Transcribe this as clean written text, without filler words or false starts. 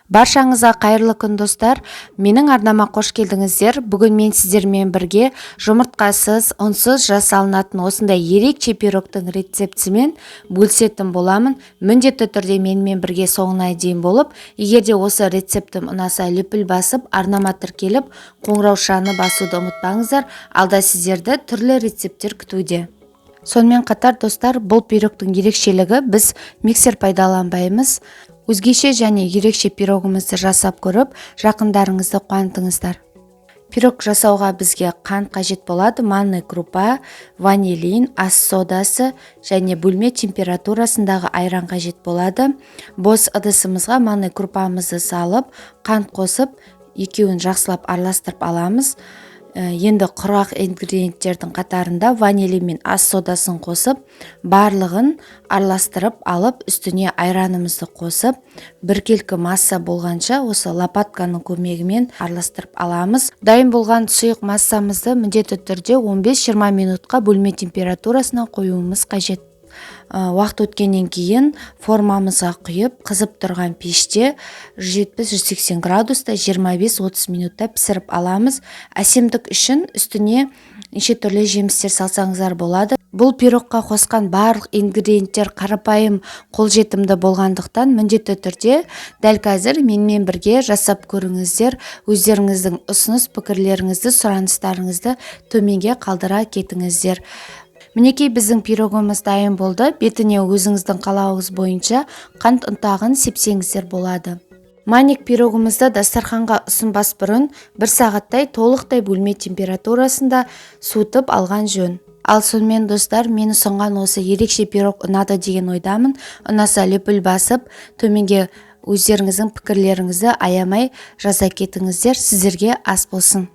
Баршаңызға қайырлы күн достар. Менің арнама қош келдіңіздер. Бүгін мен сіздермен бірге жұмыртқасыз, ұнсыз жасалынатын осындай ерекше пирогтың рецептісімен бөлісетін боламын. Міндетті түрде менімен бірге соңына дейін болып, егерде осы рецептім ұнаса лүпіл басып, арнама тіркеліп, қоңыраушаны басуды ұмытпаңыздар. Алда сіздерді түрлі рецепттер күтуде. Сонымен қатар достар, бұл пирогтың ерекшелігі біз миксер пайдаланбаймыз. Өзгеше және ерекше пирогымызды жасап көріп, жақындарыңызды қуантыңыздар. Пирог жасауға бізге қант қажет болады, манный крупа, ванилин, ас содасы және бөлме температурасындағы айран қажет болады. Бос ыдысымызға манный крупамызды салып, қант қосып, екеуін жақсылап араластырып аламыз. Енді құрақ ингредиенттердің қатарында ванилин мен ас содасын қосып, барлығын араластырып алып, үстіне айранымызды қосып, біркелкі масса болғанша осы лопатканың көмегімен араластырып аламыз. Дайын болған сұйық массамызды міндетті түрде 15-20 минутқа бөлме температурасына қоюымыз қажет. Уақыт өткеннен кейін формамызға құйып, қызып тұрған пеште 170-180 градуста 25-30 минутта пісіріп аламыз. Әсемдік үшін үстіне неше түрлі жемістер салсаңыздар болады. Бұл пирогқа қосқан барлық ингредиенттер қарапайым, қолжетімді болғандықтан міндетті түрде дәл қазір менімен бірге жасап көріңіздер. Өздеріңіздің ұсыныс пікірлеріңізді, сұраныстарыңызды төменге қалдыра кетіңіздер. Мінекей біздің пирогымыз дайын болды. Бетіне өзіңіздің қалауыңыз бойынша қант ұнтағын сепсеңіздер болады. Маник пирогымызды дастарханға ұсынбас бұрын 1 сағаттай толықтай бөлме температурасында суытып алған жөн. Ал сонымен достар, мені ұсынған осы ерекше пирог ұнады деген ойдамын. Ұнаса лүпіл басып, төменге өздеріңіздің пікірлеріңізді аямай жаза кетіңіздер. Сіздерге ас болсын.